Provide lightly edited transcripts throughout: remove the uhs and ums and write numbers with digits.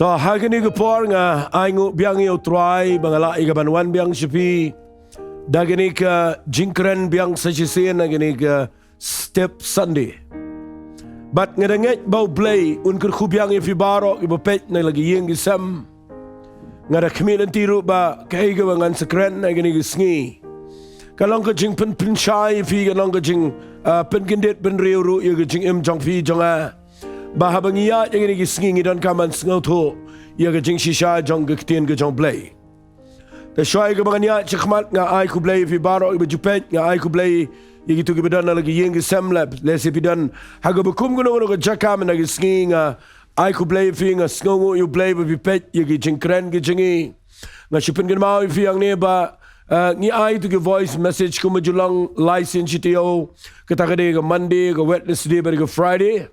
To hagani ko por nga aingu biang yo Trai bangala igaban wan biang sipi dagani ka NONGKREN biang sajisian agani ka step Sunday. But nga danget bau play unker kubiang ifi baro ibapet na lagi yeng gisam nga da kamilan tiro ba kaiga bangan sakren agani gisngi. Kalong ka jing pen shai fi kalong ka jing pen kindet pen riu ru ya ka jing im jong fi jonga. Bahabang iya yang ini gisngi dan kaman sengau tu ia kejing shisha jong ketien ke jong play. Tershoy ke bangnya cekmat nga ai ku play fi baro ibu jupet nga ai ku play gitu ke bedan lagi yang gesam lab lesi bidan hago bekum gono ke jakam na gisngi nga ai ku play fi nga sengau you play bi pet ia kejing keren kejingi nga sipen ke mau fi yang ne ba ni ai tu ke voice message ku majulang license CTO kata ke Monday ke Wednesday ke Friday.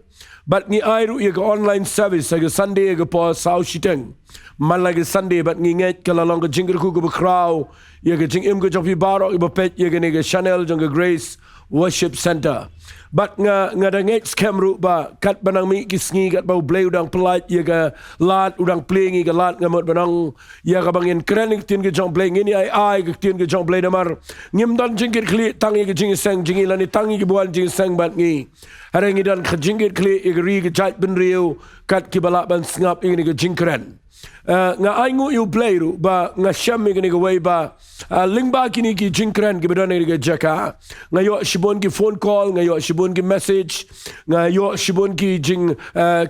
But ni airu ia ke online service ke Sunday ke po sau shiteng man lagi Sunday but ni nget kala long ke jingger ku ke crowd ia ke jing im ke jopi baro iba pet ia ke ni ke Channel jong ke Grace Worship Center but nga da nget scam ru ba kat banang mi kisngi kat bau play udang pelat ia ke lat udang playing ke lat ngamot banang ia ke bangin keren tin ke jong play ini ai ke tin ke jong play damar ngim dan jingger kli tangi ke jing sang jingi lani tangi ke buan jing sang bat ngi Harang idan kejingit kli igri kejat ben riu kat kibalak ban sengap ini ke NONGKREN. Nga aingu yu play ru ba nga syam ini ke way ba lingba kini ki NONGKREN ki bedan ini ke jaka nga yo shibon ki phone call nga yo shibon ki message nga yo shibon ki jing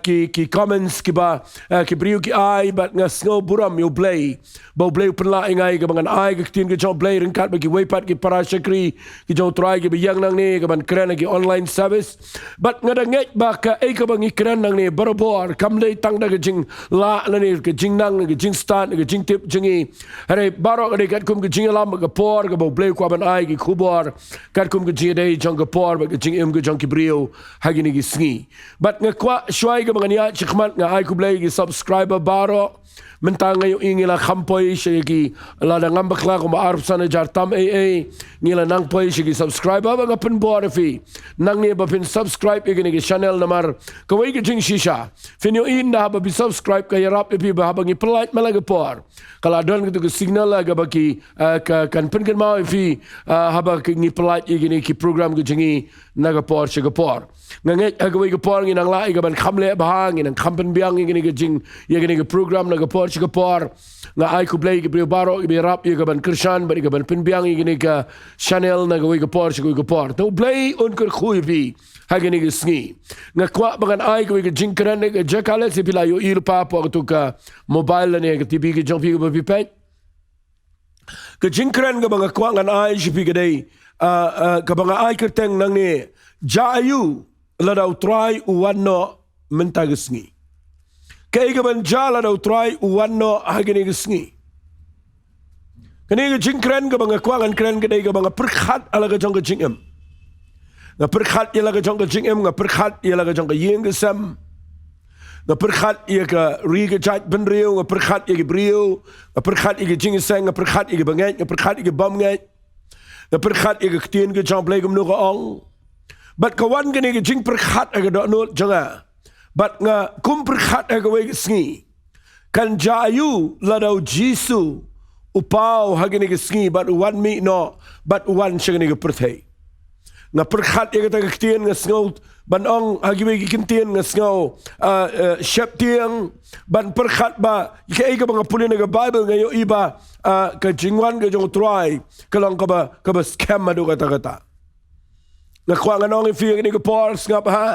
ki comments ki ba ki briu ki ai but nga snow buram yu play ba play penla ingai ke bangan ai ke tin ke jong play ringkat bagi waypat ki para syakri ki jong Trai ki biyang nang ni ke ban keren ki online service but nga da nget ba ka ai ke bangi keren nang ni barobor kam dei tang da ke jing la ni ke jing nang ke jing start ke jing tip jingi hare baro ke kat kum ke jing lam ke por ke ba play ko ban ai ki khubor kat kum ke jing dei jong ke por ba ke jing im ke jong ki brio hagi ni ki sngi but nga kwa shwai ke bangan ya chikmat nga ai ku play ki subscriber baro mentang ngayon ingila kampoy siya ki lada ngambak la kung maarap sana jar tam ngila nang poy siya ki subscribe ba nga penbuar fi nang niya ba pin subscribe ikini ki channel namar kawai ki jing shisha finyo na haba bi subscribe kaya rap ipi ba habang ipalait malaga por kala don gitu ki signal laga ba ki kan penken mau fi haba ki ipalait ikini ki program ki jingi naga por siya ka por nganget agawai ka por nginang la igaban kamle bahang nginang kampen biang ikini ki jing ikini ki program naga por Singapore nga ai ku play ki baro ki rap ki ban Krishan bari ki ban pinbiang ki ka Channel na gawai ka por si ka por to play on kur khui bi hagani ki sngi nga kwa bangan ai ku ki NONGKREN ki jakale si pilayo il pa po to ka mobile ne ki TV ki jong pi ka pi pet ka NONGKREN ka banga kwa ngan ai si pi ka dei ka banga ai kerteng nang ni Jia Aiu Lada Trai Wan Noh Mynta ki sngi kaya kaban jala daw Trai Wan Noh hagani gisngi. Kani ka NONGKREN ka mga kwangan kren kadai ka mga perkhat alaga jong ka jingem. Nga perkhat ilaga jong ka jingem nga perkhat ilaga jong ka yeng gesam. Nga perkhat ia ka ri ka jat ben riu nga perkhat ia ka briu nga perkhat ia ka jingesang nga perkhat ia ka banget nga perkhat ia ka bam nget. Nga perkhat ia ka ketien ka jong play ka mnu ka ong. Bat kawan kani ka jing perkhat aga do not jonga. But nga kumperkhat agaway gisngi kan Jia Aiu Lada Jisu upaw hagini gisngi but one me no but one siya gani perthay nga perkhat ya kata kitien nga sngaw banong hagiway gikintien nga sngaw shep tiang ban perkhat ba kaya ka mga pulin nga Bible ngayon iba ka jingwan ka jong Trai kalang ka ba scam madu kata-kata nga kwa nga nong ifi gani ka pors nga pa ha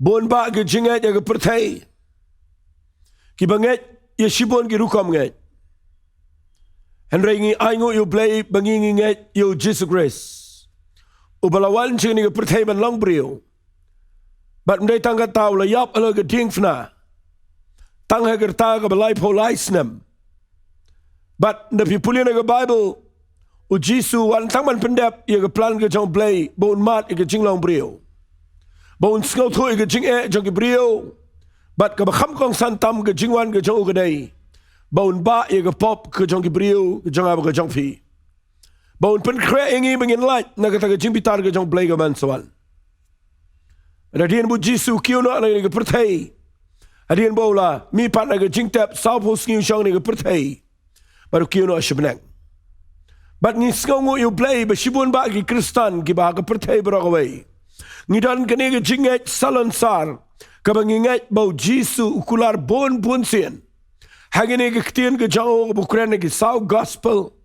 bon ba ke jinget ya ke perthai ki banget ya shibon ki rukam nget henrengi aingu you play bangingi nget you Jesus Grace ubalawan chini ke perthai ban long brio bat mdai tangga tau la yap ala ke tingfna tangha gerta ke balai polai snem bat na pipulin ke Bible u Jisu wan tangman pendep ya ke plan ke jong play bon mat ke jinglong brio Baun skau tu ke jing jong ke brio bat ka bakham kong santam ke jingwan ke jong ke dai baun ba ye ke pop ke jong ke brio ke jong aba ke jong fi baun pen kre ingi bengin light na ka jing bitar ke jong play ke man sawal Radian bu Jisu kiyo no ala ke perthai Adian bola mi pat na jing tap South Post New Shong ni pertai. Baru kiu no sebenang. Bat ni skong you play ba sibun ba ki Kristan ki ba ka pertai berawai. Ngidan kene ke jingat salonsar ka bangingat bau Jisu ukular bon sien. Hagene ke ktien ke jao ke bukrene ke sau gospel.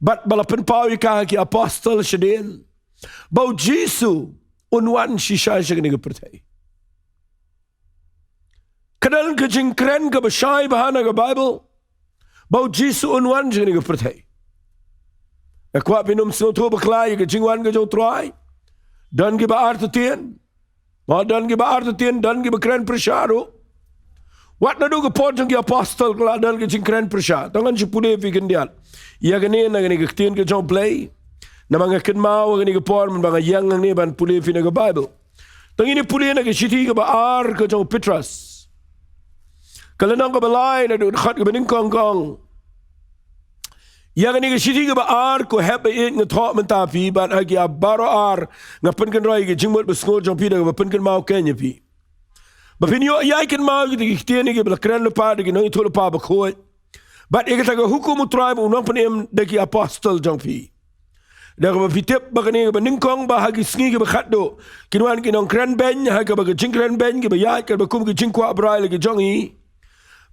Bat balapan pau ka ki apostle shedin. Bau Jisu unwan shisha shagene ke pertai. Kadal ke jingkren ke besyai bahana ke Bible. Bau Jisu unwan shagene ke pertai. Ekwa pinum snoto beklai ke jingwan ke jau Trai. Dan ke ba artetien. Dan ke ba artetien dan ke bekren persyaru. Wat na do ke pot ke apostle kala dan ke jingkren persya. Tangan si pule fikin diat. Ia gene na gene ke ktien ke jau play. Na mga kenmau gene ke pot man mga yang ni ban pule fi na ke Bible. Tangini pule na ke siti ke ba ar ke jau Petras. Kalanang ke balai na do khat ke bening kong. Ia gene ke siti ke ba ar ko happy it ngetok mentapi ban agi abaro ar ngapen kan roi ke jingmut besngor jau pi da ngapen kan mau kenya pi. Bapinyo ia kan mau ke ktien ke bela kren lepa de ke nang itu lepa ba khoi. Bat ia kata ke hukum Trai unang penem de ke apostle jau pi. Da ke bapitep ba kene ke bening kong ba hagi sngi ke bakhat do. Kinwan ke NONGKREN ben ha ke ba ke jingkren ben ke ba ya ke ba kum ke jingkwa brai le ke jongi.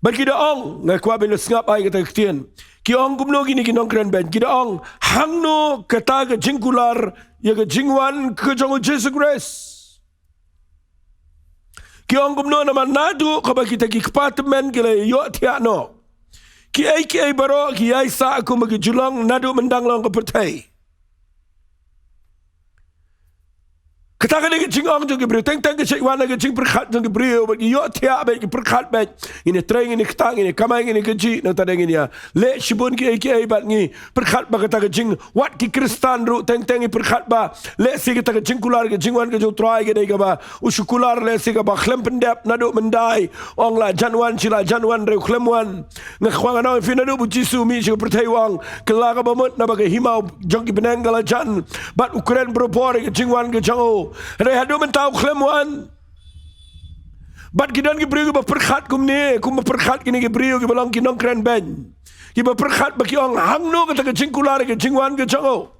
Bat kita ong ngakwa ben sngap ai kata ktien. Ki ong kumno gini ki NONGKREN ben kita ong hangno kata ke jingkular ya ke jingwan ke jongo Jesus Christ. Ki ong kumno nama nadu kaba kita ki department ke le yo tia no. Ki ai baro ki ai sa aku magi julong nadu mendang long ke pertai. Kata ke jing ong jong ke brio teng ke cek wana ke jing perkhat jong ke brio bagi yo tia ba ke perkhat ba ini Trai ini ketang ini kamai ini keji no tadeng ini ya le sibun ki ai bat ngi perkhat ba kata ke jing wat ki Kristan ru teng i perkhat ba le si kata ke jing kular ke jingwan ke jo Trai ke dai ke ba usukular le si ke ba klem pendap nadu mendai ong la janwan sila janwan re klemwan ngakhwang na fi nadu bu Jisu mi jo pertai wang kela ka ba mut na ba ke himau jong ki benang kala jan bat Ukraine bropor ke jingwan ke jango Rehadu mentau klemwan. Bat kidan ki brio ki perkhat kumne, kum perkhat kini ki brio ki balang ki NONGKREN ben. Ki perkhat baki ong hangno kata ke jingkular ke jingwan ke jango.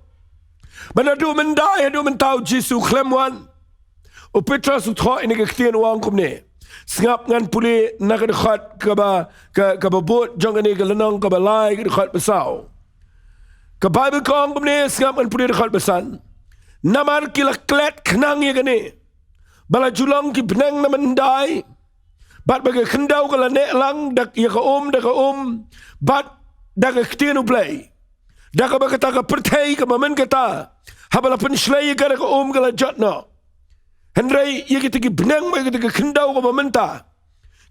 Banadu mendai adu mentau Jisu klemwan. O Petras utho ini ke ktien wang kumne. Sngap ngan puli nak dekhat ke ba bot jong ini ke lenong ke balai ke dekhat besau. Ke Bible kong kumne sngap ngan puli dekhat besan. Namar kila klet kenang ya gane. Bala julong ki benang na mendai. Bat baga kendau kala nek lang dak ya ka Bat dak ktien uplay. Dak ba kata ka pertai ka mamen kata. Habala penslay ka ka kala jatna. Henry ya kita ki benang ba kita kendau ka mamenta.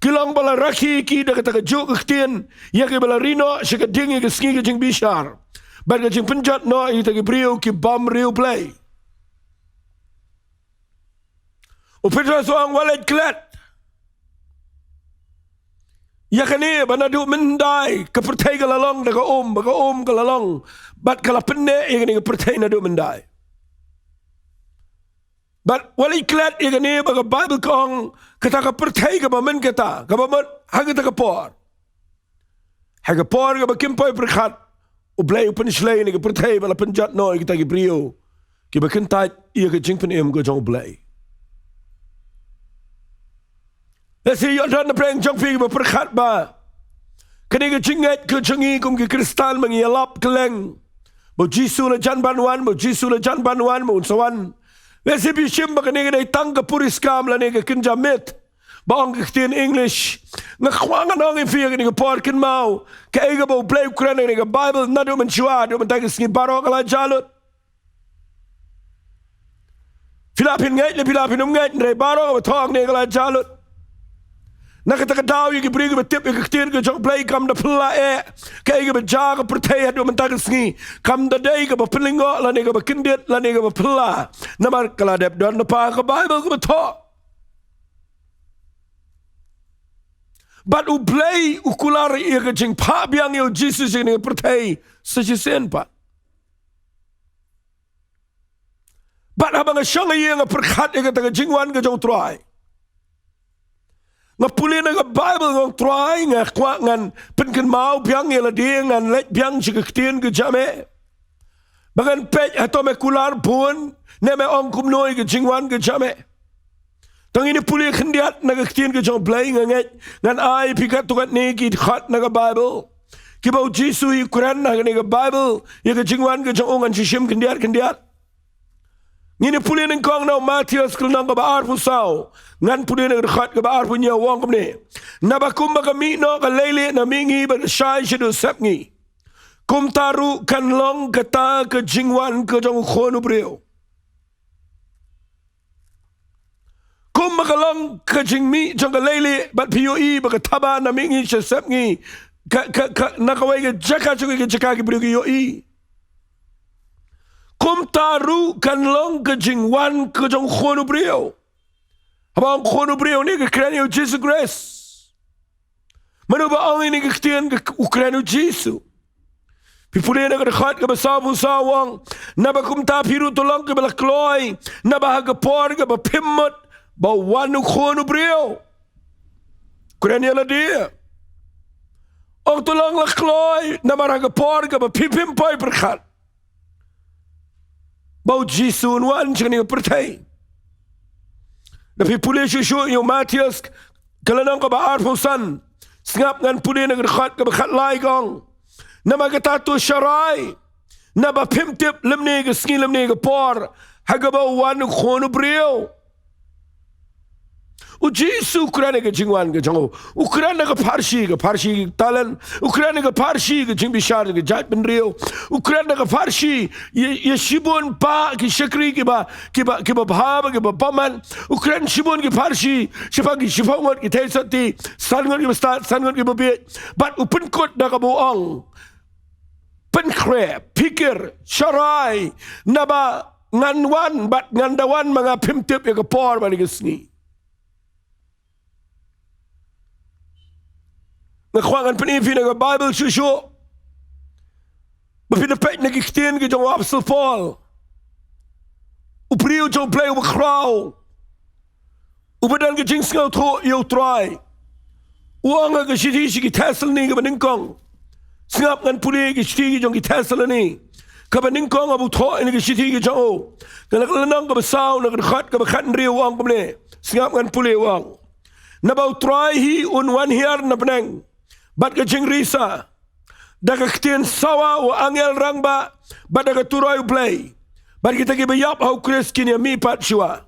Kilang bala raki ki dak kata ka juk ktien ya ki bala rino sika ding ka sngi ka jing bishar. Bat ka jing penjat no kita ki brio ki bam real play. O Petras orang walid klet. Ya kene banadu mendai ke pertai kalalong daga baga kalalong. Bat kala penne ya kene ke pertai nadu mendai. Bat walid klet ya kene baga Bible kong kata ke pertai ke bamen kata. Ke bamen hagita ke por. Haga por ke bakimpoi perkhat. O blay upen slay ni ke pertai bala penjat no kita ke brio. Ke bakentat ya ke jing penem ke jong blay. Lesi yon dan preng jong fi berperkhat ba. Kene ke jingat ke jengi kum ke Kristan mengialap keleng. Bo Jisu le jan banwan, bo Jisu le jan banwan mo unsawan. Lesi bishim ba kene ke tang ke puriskam la ne ke kinjamit. Ba ong ke ktien English. Ngakhwangan ong fi ke por kin mau. Ke ega bo play Ukraine ke Bible nadu menchua do mentag sngi barok ala jalut. Filapin ngai le filapin ngai re barok thong ne ala jalut. Nakatagadaw yung ibrigo batip yung kaktir ka jong play kam da pula kaya ka ba jaga pertay hadu mentagas ngi kam da day ka ba pilingo lani ka ba kindit lani ka ba pula namar kaladep doon na pa ka Bible ka ba to but u play u kular iya ka jing pa biyang yung Jesus yung pertay sa jisen pa but habang asyong iya nga perkat iya ka taga jingwan ka jong Trai Ngapuli na ka Bible ng Trai nga kwa ngan penken mau biang ela dia ngan lek biang chikaktin ke jame. Bagan pej atau me kular pun ne me ong kumnoi ke jingwan ke jame. Tang ini puli kendiat na kaktin ke jong play ngan ai pikat tukat ni ki khat na ka Bible. Ki bau Jisu i Quran na ka Bible ya ke jingwan ke jong ongan shishim kendiat. Ngini puli nang kong na Matius kelnang ka baar pusau. Ngan puli nang rekat ka baar punya wang kamne. Nabakum baka no ka lele na mingi ba shai shidu sepngi. Kum taru kan long kata ke jingwan ke jong khonu breo. Kum baka long ke jingmi jong ka lele bat POE baka taba na mingi shi sepngi. Nakawai ke jaka ke jaka ke breo ke yoi. Kum taru kan long ke jingwan ke jong khonu breo. Abang khonu breo ni ke krenyo Jesus Grace. Manu ba ang ini ke ktian ke ukrenyo Jesus. Pipuli na ke dekat ke besabu sawang. Naba kum ta piru tolong ke bela kloy. Naba haga por ke ba pimmot. Ba wanu khonu breo. Krenyo la dia. Ong tolong la kloy. Naba haga por ke ba pipim poi perkat. Bau Jisu wan chani pertai. Tapi puli susu yo Matius kalanang ka ba arfusan. Singap ngan puli nang rekat ka bakhat lai gong. Nama kata tu syarai. Naba pimtip lemne ke skin lemne ke por. Haga ba wan khonu breo. U Jisu Ukraina ke jingwan ke jango. Ukraina ke Parsi talan. Ukraina ke Parsi ke jingbishar ke jat benrio. Ukraina ke Parsi ye shibun pa ke shakri ke ba bhava ke ba paman. Ukraina shibun ke Parsi shifa ke shifangot ke tesati sangot ke start sangot ke babit. But upen kot na ka buang. Penkre pikir syarai naba nganwan bat ngandawan mga pimtip ya ke por bani ke sni. Ngakwangan penipi na Bible susu. Mapinapek na kiktin ke jong Apostle Paul. Upriu jong play umakraw. Ubadan ke jing singaw to iyo Trai. Uanga ke shiti ki tasal ni ke baningkong. Singap ngan puli ke shiti jong ki tasal ni. Ka baningkong abu to ini ke shiti ke jong o. Kalaklanang ke basaw na kedekat ke bakat nri uang kumne. Singap ngan puli uang. Nabaw Trai hi unwan hiar na penang. Bat ke jing risa. Daga ketien sawa wa angel rangba. Bat daga turai play. Bat kita ke bayap hau kris kini mi pat shua.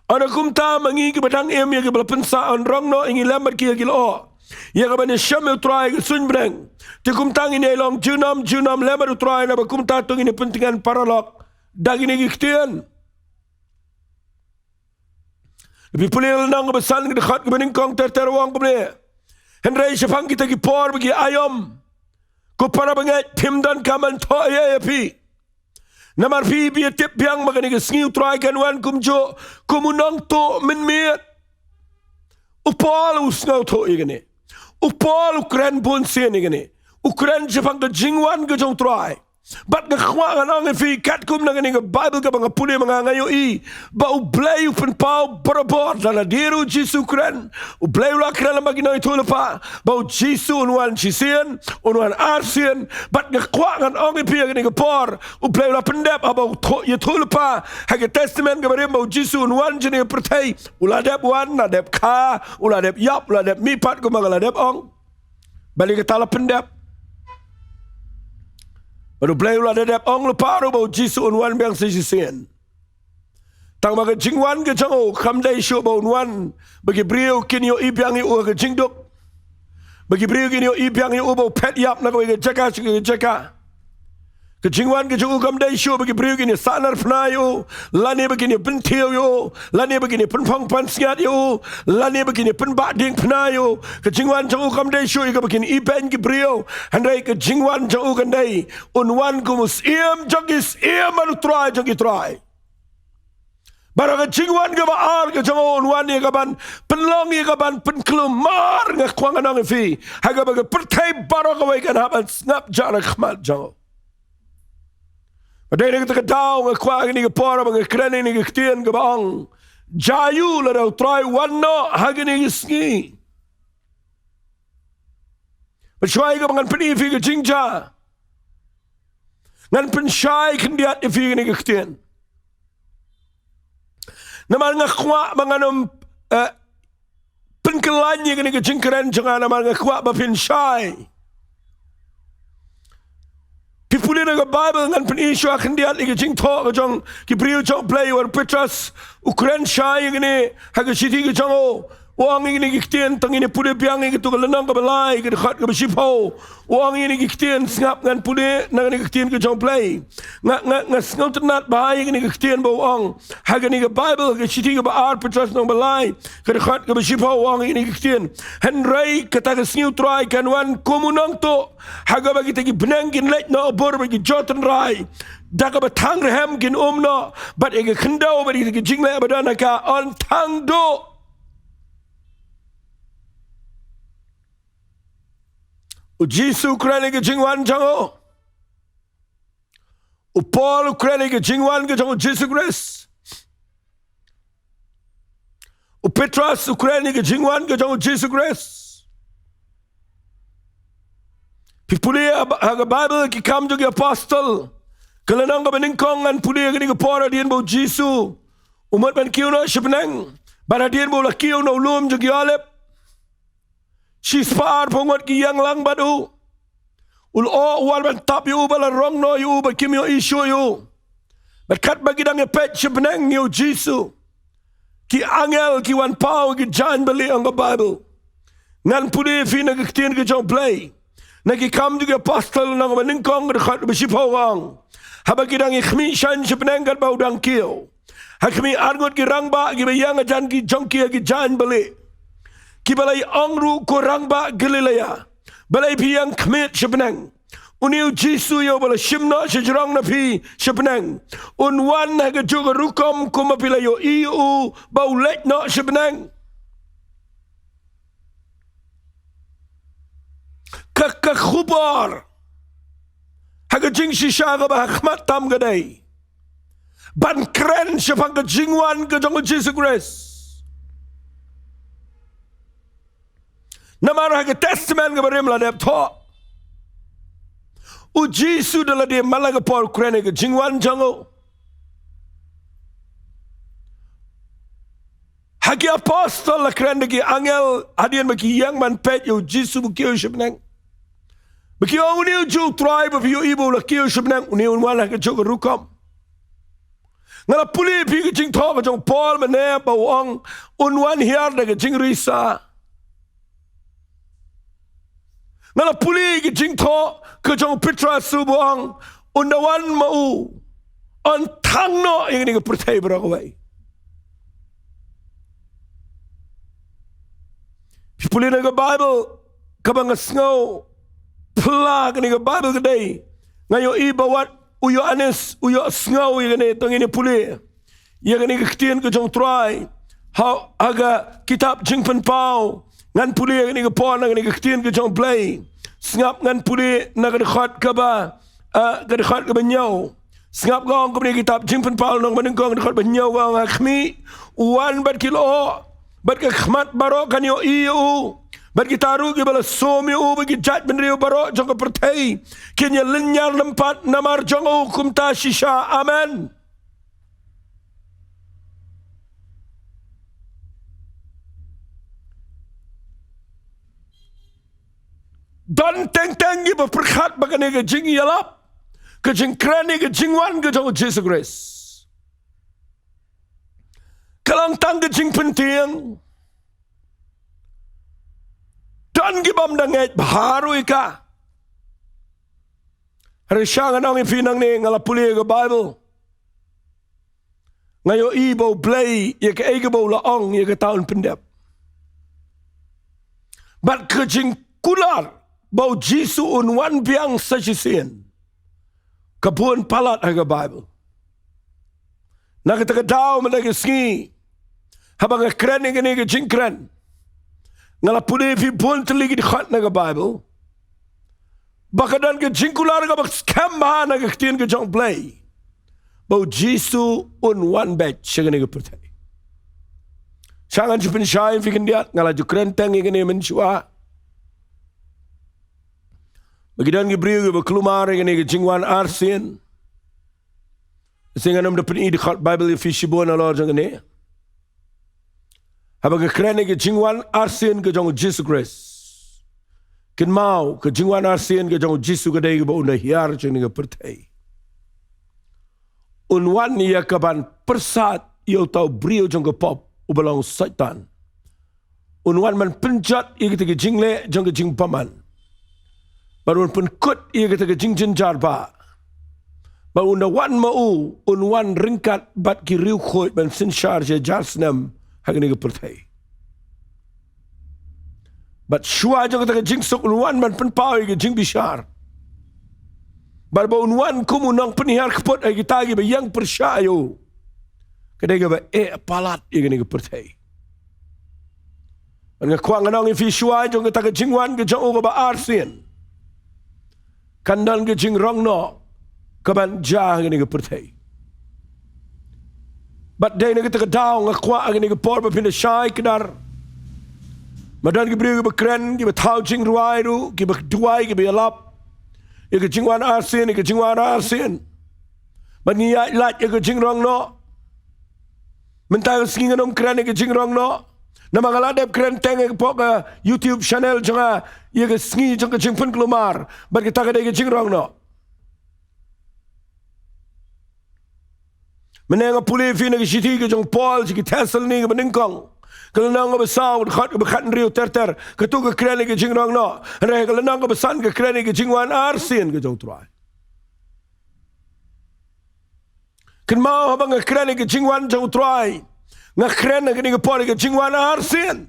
Ana kumta mangi ke badang em ya ke belapensa on rong no ingi lambat ki ya lo. Ya ke bani syam ya Trai ke sun breng. Ti kumtang ini long junam lambat Trai na ba kumta tung ini pentingan paralog. Dagi ni ketien. Lebih pulih nang ke besan ke dekat ke baningkong terwang kumne. Henry syafang kita ki por bagi ayam. Ko para bangat pimdan kaman to ya pi. Namar pi bi tip biang magani ke sngiu Trai kan wan kumjo kumunang to min miet. Upal usngau to igane. Upal Ukran pun sen igane. Ukran syafang ke jingwan ke jong Trai. Bat ngakwangan ang fi kat kum nang ni Bible ka mga puli mga ngayo i ba ublay upen pau barabor dala diru Jisu Ukran ublay la kran maginoy tulpa ba Jisu unwan chisian unwan arsian bat ngakwangan ang fi ni por ublay la pendap aba ye tulpa hage testament ka bare ba Jisu unwan jeni pertai uladep wan nadep ka uladep yap uladep mipat ko mga ladep ong balik ka tala pendap. Baru beliau lah dadap ong leparu bau Jisu unwan biang sejisian. Tang maga jingwan ke jango kamdai syo bau unwan bagi beliau kini yo ibiang yo ke jingduk. Bagi beliau kini yo ibiang yo bau pet yap nak ke jaka. Ke jingwan ke jango kamdai syo bagi beliau kini sanar penayo, lani begini pentil yo, lani begini penpang pansiat yo, lani begini penbading penayo. Ke jingwan jango kamdai syo ika begini iben ke beliau, handai ke jingwan jango kandai unwan kumus iam jogis iam anu Trai jogi Trai. Barang ke jingwan ke baar ke jango unwan ni kaban penlong ni kaban penkelumar ngakwangan ang fi, haga baga pertai barang kawai kan haban snap jara khmat jango. Padahal kita ketahu ngakwa ini ke por bang keren ini ke ketien ke bang Jia Aiu Lada Trai Wan Noh hagini isngi Bersyai ke bangan peni fi ke jingja. Ngan pensyai kendiat fi ni ke ketien. Namal ngakwa bangan penkelanya ke ni ke jingkeren jangan namal ngakwa ba pensyai. Pipuli na ke Bible ngan peniswa kendiat ke jingto ke jong ki priu jong play war Petras Ukraine syai ke ni haga siti ke jong Wang ini kiktian tang ini pule piang ini tu kelenang ke balai ke dekat ke bersipau. Wang ini kiktian sengap ngan pule nang ini kiktian ke jong play. Ngak sengau tenat bahaya ini kiktian bau ang. Haga ni ke Bible ke siti ke baar Petras nang balai ke dekat ke bersipau wang ini kiktian. Henry kata ke sniu Trai kan wan komunang to. Haga bagi tegi benangkin lek na obor bagi jotan rai. Daga batang rehem kin no. Bat ege kendau bagi tegi jingle abadana ka on tang do. Jisu Ukraine ke jingwan jango. Paul Ukraine ke jingwan ke jango Jisu Christ. Petras Ukraine ke jingwan ke jango Jisu Christ. Pipuli haga Bible ki kam jo ke apostle. Kelenang ka beningkong ngan puli ke ni ke P.R.DIENGDOH Jisu. Umat ban kiu no sebenang. P.R.DIENGDOH bo la kiu no ulum jo ki alep. Sispar pongot ki yang lang badu. Ul o wal ban tap yu bala rong no yu ba kim yo isu yu. Berkat bagi dang pet sebenang yu Jisu. Ki angel ki wan pau ki jan beli ang Bible. Ngan pudi fi na kitien ki jong play. Na ki kam juga pastel nang maningkong dekat besipawang. Habagi dang ikhmi shan sebenang kat bau dang kiyo. Hakmi argot ki rangba ki bayang ajan ki jong ki jan beli. Ki balai angru korang ba Galilea. Balai piyang kmet sebenang. Uniu Jisu yo balai shimna sejurang na pi sebenang. Unwan haga juga rukom kuma pila yo iu bau lek na sebenang. Khubar. Haga jing shisha ga ba khmat tam gadai. Ban kren sepang ke jingwan ke jong Jisu Christ. Namara ke testament ke barim la dep tho. U Jisu dala de malaga Paul Ukraine ke jingwan jango. Hagi apostol la kren de angel hadian bagi yang man pet yo Jisu buki yo shibnang. Bagi yo uniu ju tribe of yo ibu la kiyo shibnang uniu wala ke jo rukom. Ngala puli pi ke jing tho ke jong Paul mane ba wong unwan hiar de ke jing risa. Ngala puli ki jing tho ke jong Petras subuang undawan mau on tang no yang ni ke pertai berawai. Puli na ke Bible kabang snow pla ni ke Bible kedai ngayo ibawat uyo anes uyo snow yang ni tong ini puli yang ni ke ketien ke jong Trai haga kitab jing pen pau. Ngan puli yang ni ke pon ngan ni ke ketien ke jong play. Sengap ngan puli nak dekat ke ba dekat ke benyau. Sengap gong ke ni kitab jingpen pal nang menengkong dekat benyau gong khmi wan bat kilo bat ke khmat baro kan yo iu. Bat kita taru ke bala somi u bagi jat benriu baro jong ke pertai. Kenya lenyar lempat namar jong hukum ta shisha. Amen. Dan teng-teng ni berperkat bagani ke jing yalap. Ke jing kreni ke jingwan ke jong Jisu Christ. Kalang tang ke jing penting. Dan gibam danget baharu ika. Hari siang anong ipinang ni ngalapuli ke Bible. Ngayo ibo play ya ke egebo laong ya ke tahun pendep. Bat ke jing kular. Bau Jisu unwan biang sajisian. Kapuan palat haga Bible. Nakatagadaw malagi singi. Habang kren ni ke jingkren. Ngalapuni fi pun teligi di khat naga Bible. Bakadan ke jingkular ka bak scam ba naga ketien ke jong play. Bau Jisu unwan batch siya ni ke pertai. Sangan si pensyai fi kendiat ngalaju kren tengi ke ni mensyua. Bagidan gibriu ge berkelumar gini ge jingwan arsin. Sehingga nam dapat ini dekat Bible fisibon Allah jangan ni. Habang keren ge jingwan arsin ge jong Jesus Christ. Kin mau ke jingwan arsin ge jong Jesus ge dai ge ba unda hiar jeng ge pertai. Unwan ni kaban persat yo tau brio jong ge pop ubalong Satan. Unwan man penjat ia ge jingle jong ge jing paman. Baru pun kut ia ge jing jenjar ba. Ba unda wan mau unwan ringkat bat ki riu khoi ban sin charge jarsnam hagni ge pertai. Bat shua jong ge jing sok unwan man pen pau ge jing bishar. Bar ba unwan kumunang penihar kepot ai kita ge yang persyayo. Kedai ge ba palat ia ge pertai. An kwang anong fi shua jong ge jingwan ge jong ba arsin. Kandan ge jing rong no kaban jah ge pertai. Bat dai ne ge daw ngakwa ge por ba pin shai kedar. Madan ge brio ge kren ge tau jing ruai ru ge duai ge alap. Ge jingwan arsin ge jingwan arsin. Ban ni lat ge jing rong no. Mentang singin nom kren ge jing rong no. Nama ngaladep keren tenge pok YouTube channel jonga ye ge sngi jonga jing pun kelumar bar kita ge de jing rong no. Meneng puli fi ne ge siti ge jong Paul ge tesel ni ge beningkong. Kalau nang ge saud khat ge khat riu ter ke tu ge keren ge jing rong no. Re ge nang ge san ge keren ge jing wan arsin ge jong Trai. Ken mau bang ge keren ge jing wan jong Trai. Ngakren na gini por ke jingwan arsin.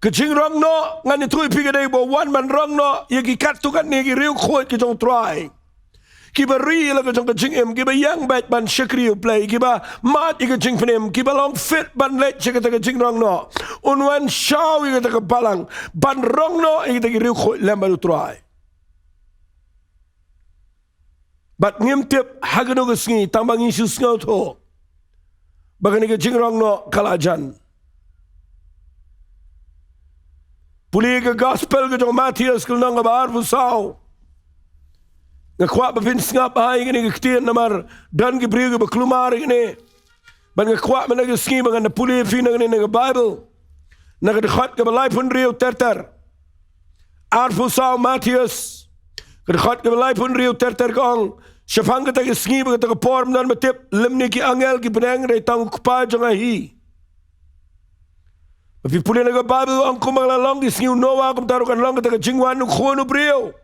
Ke jing rong no ngani tui pi ke bo wan man rong no ye ki kat tu kan ni ki riu khoi ke jong Trai. Ki ba ri la ke jong ke jing em ki ba yang bat ban shakri play ki ba mat ke jing pnem ki ba long fit ban let che ke jing rong no. Un wan shaw ke ke balang ban rong no ke ki riu khoi lem ba Trai. Bat ngim tip hagano ke sngi tambang isu sngo to. Bagani ke jing rong no kalajan. Puli ke gospel ke jong Matias ke nang ba arfu sao. Ngakwa ba pin ngap hai ngini ke tien namar dan ke brio ke beklumar ngini. Ban ngakwa man ke sngi bangan puli fi ngini ke Bible. Nak de khat ke balai pun rio ter. Arfu sao Matias. Ke khat ke balai pun rio ter gong. Syafang kata ke sngi kata ke porm dan matip lemni ki angel ki benang re tang kupa janga hi. Tapi pulih naga Bible ang kumalalong di sngi Noah kum tarukan long kata ke jingwan nu khono brio.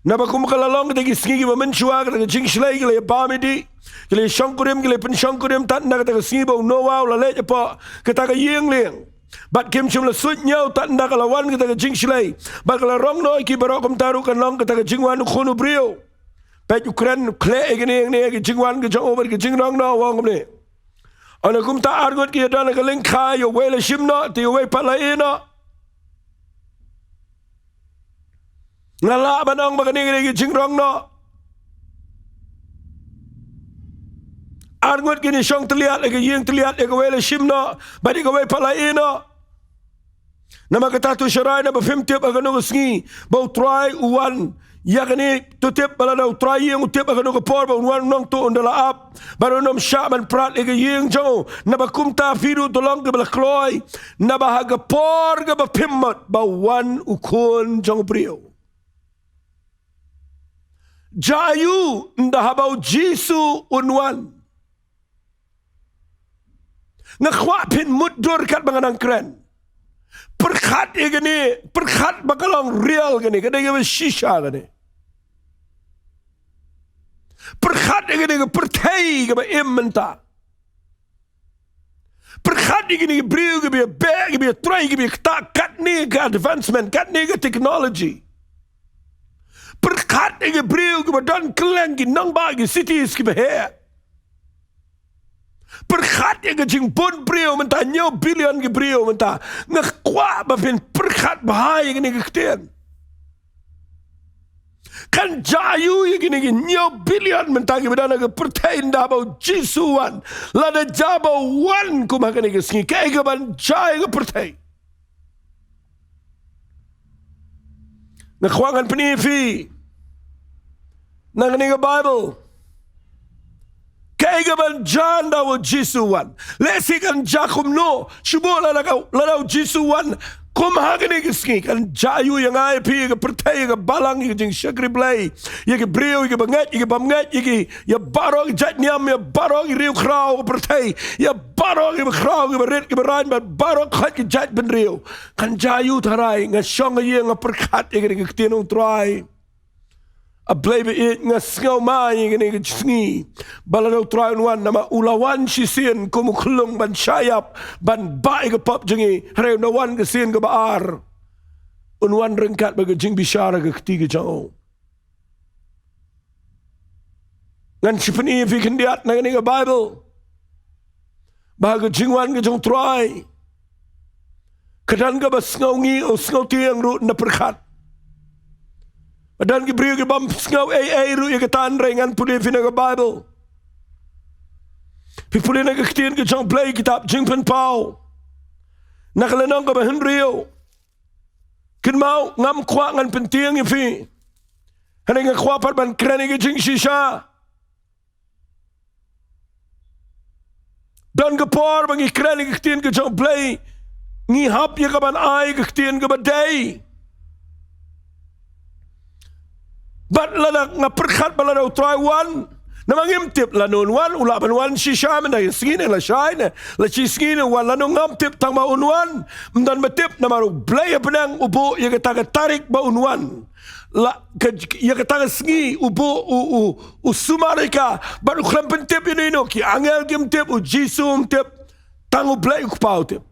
Naba kum kalalong kata ke sngi ki mamenchua kata ke jing shlai ki le pamidi ki le shangkurim ki le pen shangkurim tan na kata ke sngi ba Noah la le pa kata ke yeng leng. Bat kim chum la sut nyau tan na kalawan kata ke jing shlai. Ba kala rong no ki barok kum tarukan long kata ke jingwan nu khono brio. Pet Ukraine kle gini ke jingwan ke jong over ke jingrong no wong ni. Ana kum ta argot ki dana ke link khai yo wele shimno ti we palai no. Ngala banong bagani ke jingrong no. Argot gini shong tliat ke yeng tliat ke wele shimno badi ke we palai no. Nama kata tu syarai na ba fimtip agano sngi ba Trai uwan. Ya kini tutip bala na Trai yang utip akan ke por ba unwan nong tu undala ap baru nom syaman prat ege yeng jo na ba kumta firu tolong ke bala kloi na ba haga por ke ba pimmat ba wan ukon jong brio jayu nda habau jisu unwan ngakwa pin mudur kat banganang keren perkhat ege ni perkhat bakalong real gani kadai ke shisha gani perkhat ini ke pertai ke imenta perkhat ini ke brio ke bag ke Trai ke kat ni ke advancement kat ni ke technology perkhat ini ke brio ke dan keleng ke nang bagi cities ke he perkhat ini ke jing pun brio menta nyo billion ke brio menta ngakwa ba pin perkhat bahaya ini ke ketian kan jayu gini nyo billion mentagi bedana ke pertain da bau jisuan lada jabo wan ku makani ke singi kai ke ban jai ke pertai Nakwangan penifi. Nanganing Bible. Kaigaban John daw Jisuwan. Lesikan Jacob no. Shubula ladaw Jisuwan. Kumhagani kiski kan jayu yang ay pi ga pertai ga balang ga jing syagri blay. Ya ga brio ga bangat ya ga bamngat ya barong jat nyam ya barong riu krau pertai. Ya barong ga krau ga berit ga beran ba barong khat ga jat ben riu. Kan jayu tarai nga syong ye nga perkat ya ga tinong trai. A blebe it nga sngaw mai nga nga sngi baladaw try wan nama ulawan sisin kumukulong ban syayap ban bae ga pop jengi harew na wan ga sin ga baar unwan rengkat baga jing bisyara ga ketiga jao ngan sipeni fi kendiat na nga Bible baga jingwan ga jong try kadan ga ba sngaw ngi o sngaw tiang ru na perkat dan gibriyo gibam sngaw ay ru yagatan rengan puli finaga Bible. Pipuli na gaktiin ka jang play kitab jingpan pao. Nakalanong ka ba henriyo? Kinmao ngam kwa ngan penting ifi. Hanay nga kwa par ban kreni ka jing shisha. Dan gapor bang ikreni gaktiin ka jang play. Ngihap ya ka ban ay gaktiin ka ba day. Bat lana nga perkat baladaw try wan namang imtip lanon wan ulaban wan shisha na skine la shine la chiskine wan lanong ngamtip tang maunwan mdan matip na maru blay penang ubo ya kataga tarik maunwan la ya kataga sngi ubo u sumarika baru klampen tip ino ki angel gim tip u jisum tip tang u blay ku pau tip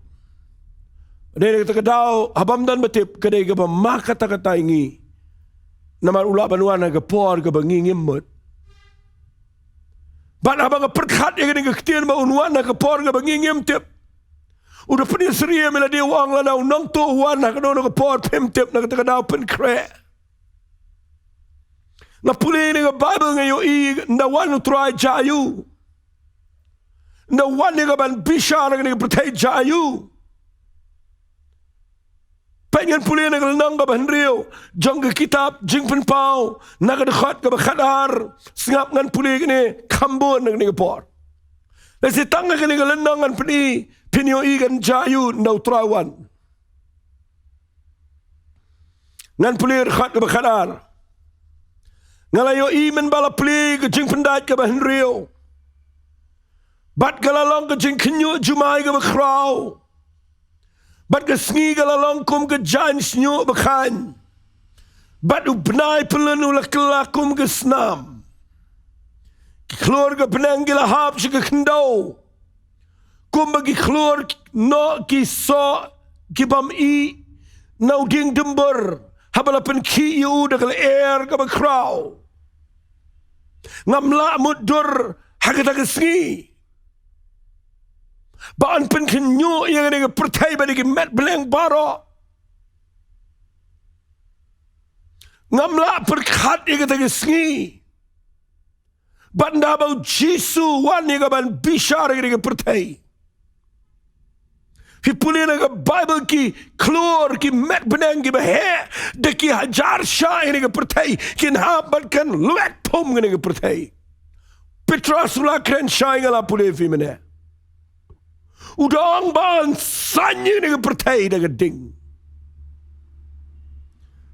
dene kataga daw habam dan matip kadai ga makata ingi naman ulaban wana ga por ga bangingim mut. Ban abang perkat yang ni ketian ba unwana ga por ga bangingim tip. Udah penis ria mela dia wang la nang to wana ga no ga por pem tip na ga daw pen kre. Na puli ni ga Bible nga yo I na wan try jayu. Na wan ni ga ban bishar nga pertai jayu. Pengen puli na galanang ka ba henriyo jang ka kitab jing penpao nagadakhat ka ba khadar singap ngan puli gini kambon nang ni por lesi tanga ka ni galanang ngan pini pinyo igan jayu naw trawan ngan puli khat ka ba khadar ngalayo imen bala puli ka jing pendat ka ba henriyo bat galalong ka jing kinyo jumay ka ba kraw Bat gesngi galalong kum ke jan snyo bekan. Bat ubnai pelenu lakelakum gesnam. Klor ke penang gila hap si ke kendau. Kum bagi klor no ki so ki bam I nau ding dember. Habala pen ki yu da kala air ke bakraw. Ngam la mudur hakata gesngi. Baan pen kenyo yang ada pertai bagi met beleng baro. Ngamla perkat yang kata sengi. Banda bau Jisu wan yang ban bishar yang pertai. Hipuli na Bible ki klor ki met beleng ki bahe deki hajar sha yang pertai kin habat kan luet pom yang pertai. Petra sula kren sha yang la puli fi mene. Udang ban sanya ni pertai dengan ding.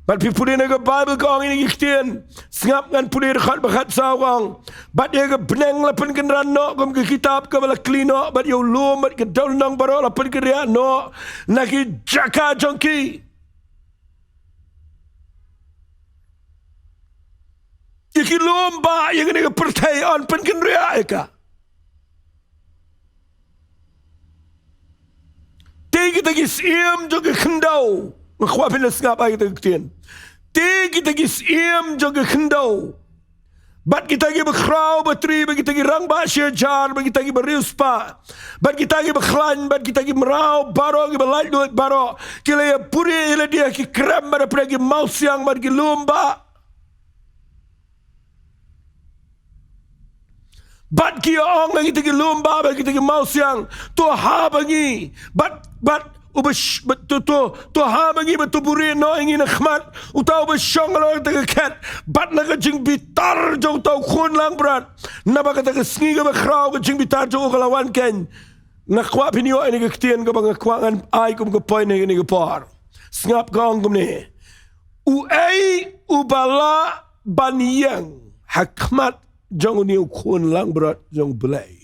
Bat pipuli ni Bible kong ini kitian sengap ngan puli dekat bakat sawang. Bat dia ke benang lapan kenderan no kum ke kitab ke bala klino bat yo lum bat ke daun nang baro lapan ke ria no naki jaka jongki. Iki lum ba yang ni pertai on pen ken ria eka. Kita gis iem juga kendau. Ngkhwapin na sngap ay kita kitian. Kita gis iem juga kendau. Bat kita gi bekrau batri, bat kita gi rang ba syajar, bat kita gi berius pa. Bat kita gi beklan, bat kita gi merau baro gi belai duit baro. Kila ya puri ila dia ki krem pada pergi mau siang bat gi lumba. Bat ki ong bagi tegi lumba bagi tegi mau siang tu ha bagi bat to ha bagi betuburi no ingin khmat utau besyong lo tekat bat na jing bitar jo tau khun lang berat na ba kata sngi ga khrau jing bitar jo kalawan ken ngakwa pinio ini ketien ga bang kwangan ai kum ga point ini ga par ngap gong kum ni u bala baniang hakmat jong ni khun lang berat jong belai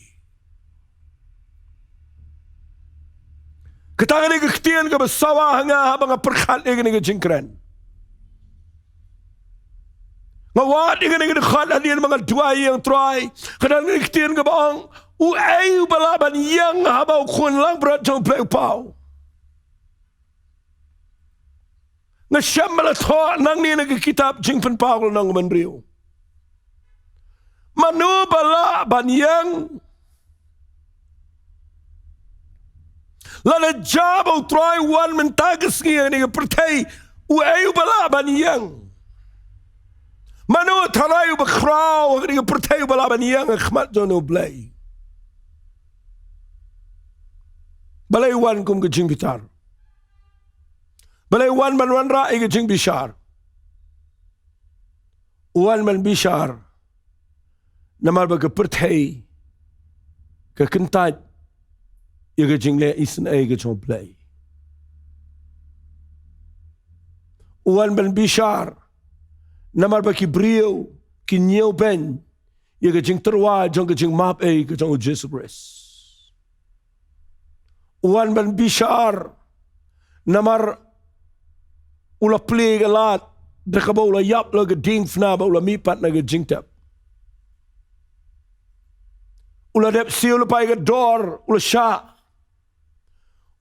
ketangan ni ketien ke bersawah hanga abang perkhat ni ke jingkren. Ngawat ni ke khat adian bang tuai yang trai. Ketangan ni ketien ke bang ai balaban yang habau khun lang berat jong play pau. Ngasham mala tho nang ni ke kitab jingpen pau nang menriu. Manu bala ban yang Lana jabo Trai Wan Mynta ngi ni pertai u ayu bala ban yang mano Trai u bakhrau ni pertai bala ban yang khmat jono blai balai wan kum ke jing bitar balai wan ban wan ra ke jing bishar wan ban bishar namar ba ke pertai ke kentat Ia jingle isen eigen jong play. Wan ben bishar. Namar baki brio. Ki nyeu ben. Ia jing terwa jong jing map eigen jong Jesus. Wan ben bishar. Namar ula play galat. Dekaba ula yap la geding fna ba ula mipat na jing tap. Ula dep siul pa ga dor ula sha.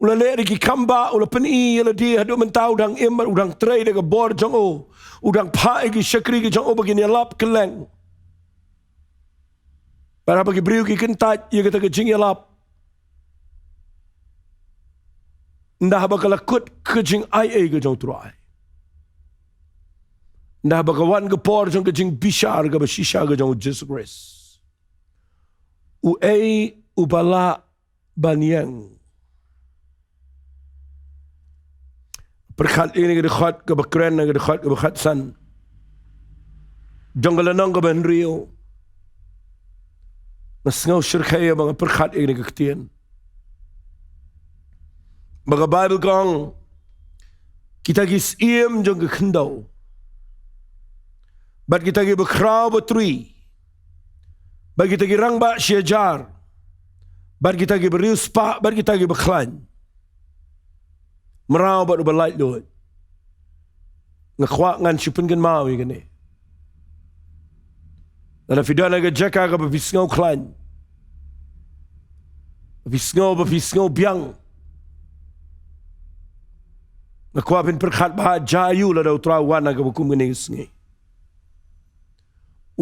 Ula le ki kamba ula peni ula di hadu mentau udang imar udang trai de bor jong o udang pa ki syakri ki jong o begini lap keleng para bagi briu ki kentat ye kata ke jing lap ndah bakal kut ke jing ai ke jong Trai ndah bakawan ke por jong ke jing bishar ke shisha ke jong Jesus u ai u bala baniang perkhat ini ke dekhat ke bekren ke dekhat ke bekhat san jonggalanang ke benrio nasngau syirkhaya bang perkhat ini ke ketien baga Bible kong kita gis iem jong ke kendau bat kita gi bekrau betrui bat kita gi rang ba syajar bat kita gi beriu spa bat kita gi beklan merau bat ubalait doit ngakwak ngan sipen kan mau igani ada fidana ga jaka ga befisngau klan befisngau biang ngakwak pin perkhat ba Jia Aiu Lada Trai wan ga bukum gani sngi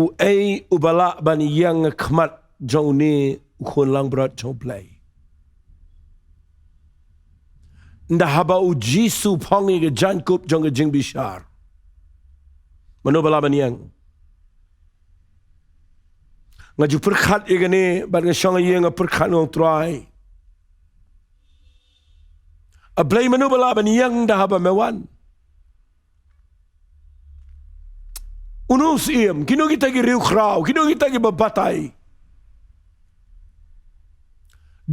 u ai ubala ban yang khmat jong ni khon lang berat jong play nda haba u jisu pongi ke jankup jong ke jing bishar mano bala baniang ngaju perkhat igane bar nga shong ye nga perkhat ngong Trai a blay mano bala baniang nda haba mewan unus iem kino kita gi riu khrau kino kita gi babatay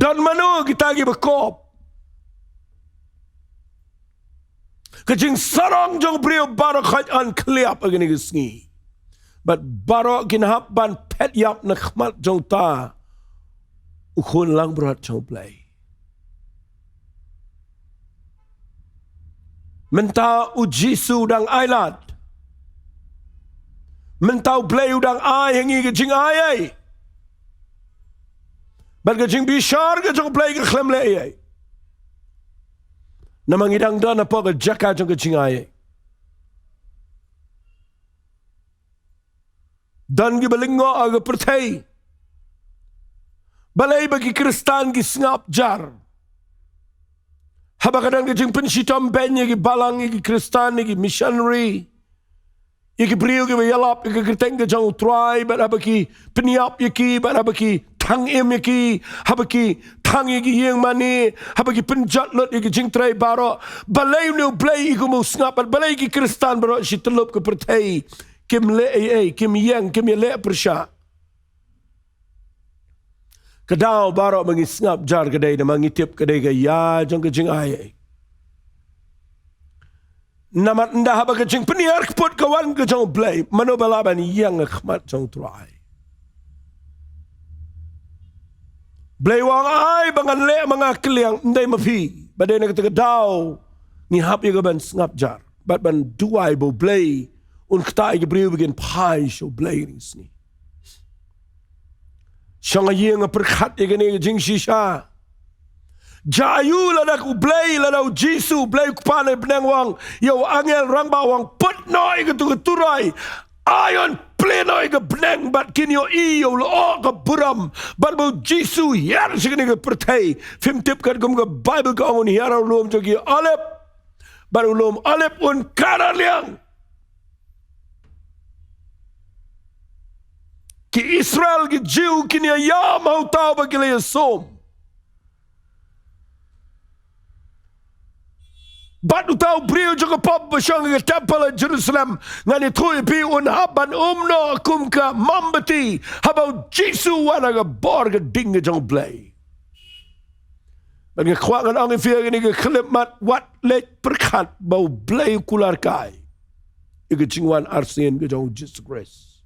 dan mano kita gi bekop Kajing sarang jong brio barok khat an kliap agani gisngi. But barok ginhap ban pet yap na khmat jong ta. Ukhun lang berat jong play. Mentau ujisu udang ailat. Mentau play udang ai hangi kajing ai. But kajing bishar ka jong play ka khlem le ai. Namang idang dan apa ke jaka jong ke cingai. Dan gi belingo aga pertai. Balai bagi Kristan gi sngap jar. Haba kadang ke jing pensitam benye gi balang gi Kristan gi missionary. Iki brio ke yalap iki keteng ke jang trai bat abaki peniap iki bat abaki thang em iki habaki thang iki yang mani habaki penjat lot iki jing trai baro balai no play iku mo snap balai iki kristan baro si telup ke pertai kim le kim yang kim le persya kedau baro mangi snap jar kedai na mangi tip kedai ke ya jang ke jing ai Namat nda haba ke jing peniar keput kawan ke jang blay mano balaban yang khmat jang trai blay wang ai bangan le mga kliang ndai mafi badai na kata dau ni hap ye ban ngap jar bat ban duai bo blay un kta ye brio begin pai show blay ni sni shanga yang perkhat ye gane jing shisha Jia Aiu Lada ku blay lada Jisu blay ku panai benang wang yo angel rang bawang put noi ke tu turai ayon play noi ke benang bat kin yo yo lo ke buram bat bo Jisu yar signi ke pertai film tip kat kum ke Bible ka on hiar lom jogi alep bat ulom alep un kana liang ki Israel ki Jew kin ya mau tau ba ke som Batu tahu brio juga pop bersang ke temple Jerusalem ngani thui pi un haban umno kum ka mambati habau Jisu wana ke bor ke ding ke jong blay. Dan ke kwangan ang ifia ni ke klip mat wat let perkat bau blay kular kai. Ike jingwan arsen ke jong Jesus Christ.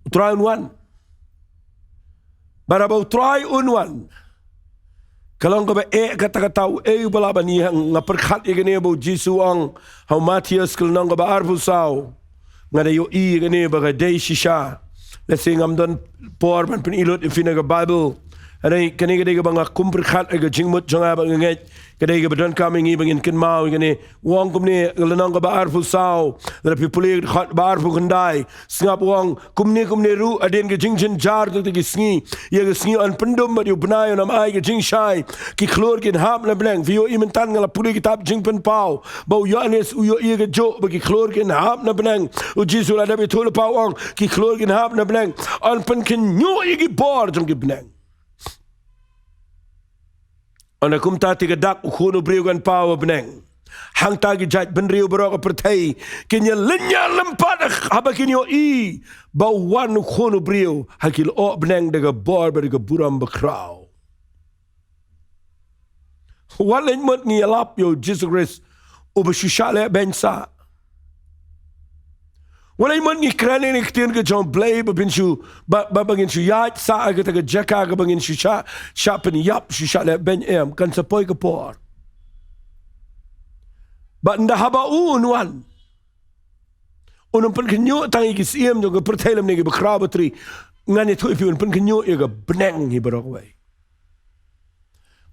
Try un Barabau try un Kalau kau kata-kata balaban yang ngaperkat igene bau Jisu ang how Matias kalau kau arpusau ngada yo igene baga day shisha let's say ngam don por ban penilot ifina ke Bible ada kene gede ke bang kumperkat aga jingmut jonga bang nget gede ke badon coming ibang kin mau igene wong kumne kalau kau arpusau tapi puli khat arpu kendai singap wong kumne ru aden ke jingjin jar tu ke sngi ye ke sngi an pendom ma yu benayo nam ai ke jing shai ki klor kin hap na blank vio imentan ngala puli kitab jing pen pau bau Yohanes uyo ye ke jo bagi klor kin hap na blank u Jisu ada betul pau wong ki klor kin hap na blank an pen kin nyu igi bor jong ki blank ana kum ta tiga dak ukhono breugan pau blank hang tagi jaj benriu berok pertai kenya lenya lempat haba kinyo bau wan ukhono breu hakil o blank daga bor daga buram bakrau walen mot ni alap yo Jesus Christ ubashishale bensa walen mot ni krane ni ktien ke jong blay babinsu babangin su yat sa aga taga jaka ga bangin su sha pen yap shishale ben kan sapoi ke por But nda haba wan unum pen kenyo tangi ki siem jo ke pertelem ni ke bekrabatri ngani tu ipi un pen kenyo ye ke benang hi barok wai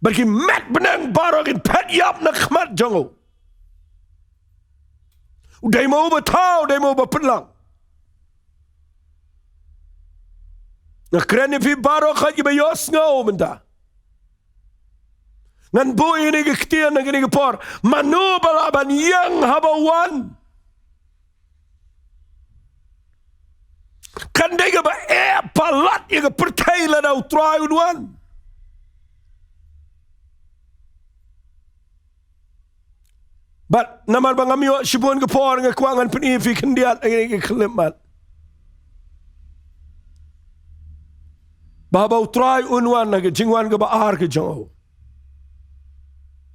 Bagi mat benang barok in pet yap na khmat jongo Dai mau batau dai mau bapelang na kren ipi barok khaji be yos ngau menta Ngan boy ini ke ketian nang ini ke por manu balaban yang habawan kan dega ba palat ye ke pertai la dau trai un but namar bangamio sibun ke por nge kwangan peni fi kendiat ini ke kelemat babau trai unwan na ke jingwan ke ba ar ke jongo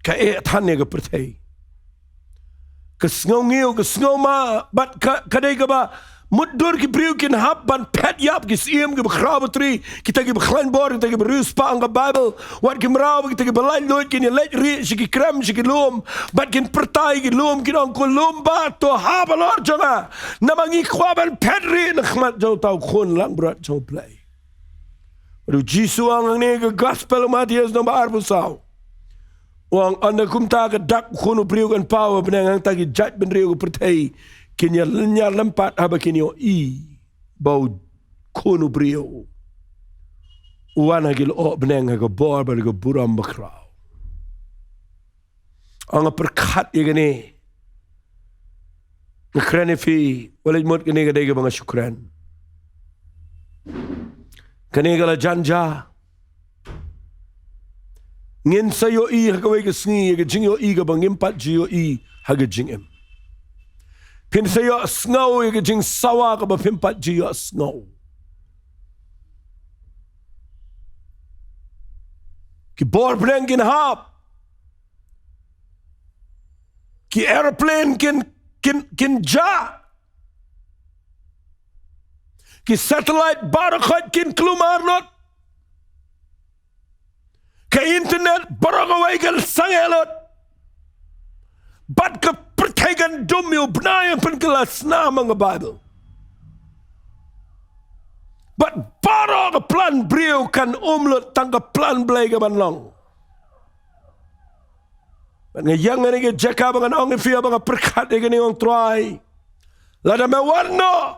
ka than ke pertai ke sngongiu ke snoma bat kadai ke ba mudur ki priu kin hab ban pet yap ki siem ke bekrabatri kita ke beklan bor kita ke berus pa ang Bible wat ki mraw kita ke belain loit kin let ri siki krem siki lom bat kin pertai ki lom kin ang ko lom ba to hab lor jonga namangi khwaban pet ri na khmat jo tau khon lang brat jo play ru Jisu ang ne ke gospel Matias no ba arbusau Wang anda kumta ke dak khono priu kan pau benang tagi jat benriu pertai kinya lenya lempat haba kinyo bau khono priu wana gil o benang ke bor ber ke buram bakrau anga perkat ye gane NONGKREN fi walay mot kini kaday ka mga syukran. Kani kala janja. Ngin sayo i hagaway ka sngi hagajing yo i ka bang impat jiyo i hagajing im. Pin sayo asngaw hagajing sawa ka ba pimpat jiyo asngaw. Ki bor breng kin hap. Ki airplane kin ja. Ki satellite barakhat kin klumarnot. Ka internet barakaway kan sangelot. Bat ka pertegan dumyo benayan penkelas na mga Bible. Bat bara ka plan brio kan umlot tangka plan blay ka manlong. Ngayang nga nga jaka mga naong ifia mga perkat nga nga Trai. Lada me Wan Noh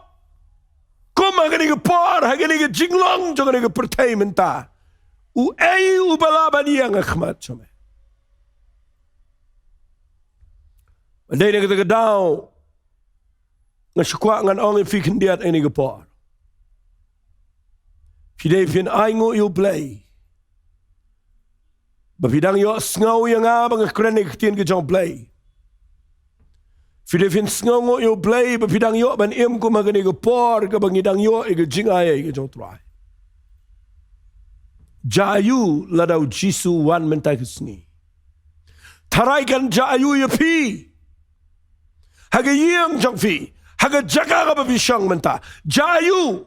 Kuma nga nga par nga nga jinglong nga nga pertay menta. U Aiu balaban iya nga khmat chome. Anday nga nga daw nga syukwa nga naong ifia kandiat ay nga par. Fiday fin ay ngo yu play. Bapidang yo sngaw yang mga krenik tien ke jong play. Fide fin sngaw ngo yo play bapidang yo ban im ko magani ko por ka bangidang yo e ke jing ay ke jong Trai. Jia Aiu Lada jisu Wan Noh Mynta kesni. Trai kan Jia Aiu ya pi. Haga yeng jong fi. Haga jaga ka babishang menta. Jia Aiu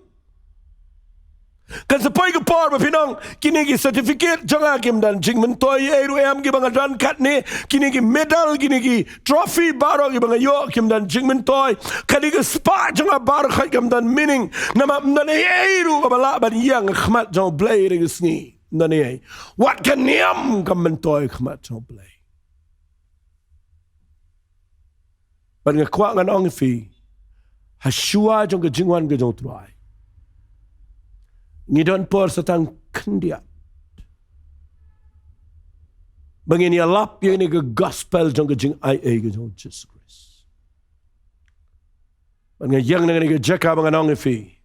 kan sepoi ke por bapinang kini ki certificate janga kim dan jing mentoy eru em ki banga dan kat ne kini ki medal kini ki trophy baro ki banga yo kim dan jing mentoy kani ki spa janga bar khat kim dan meaning nama nan eru bala ban yang khmat jong blay re sni nan ai what kan niam kam mentoy khmat jong blay ban nga kwa ngan ong fi hasua jong ke jingwan ke jong Trai. Ngidon por setang kendiat. Bangin ya lap yang ini ke gospel jong ke jing ai ke jong Jesus Christ. Bangin yang dengan ke jaka banganong ifi.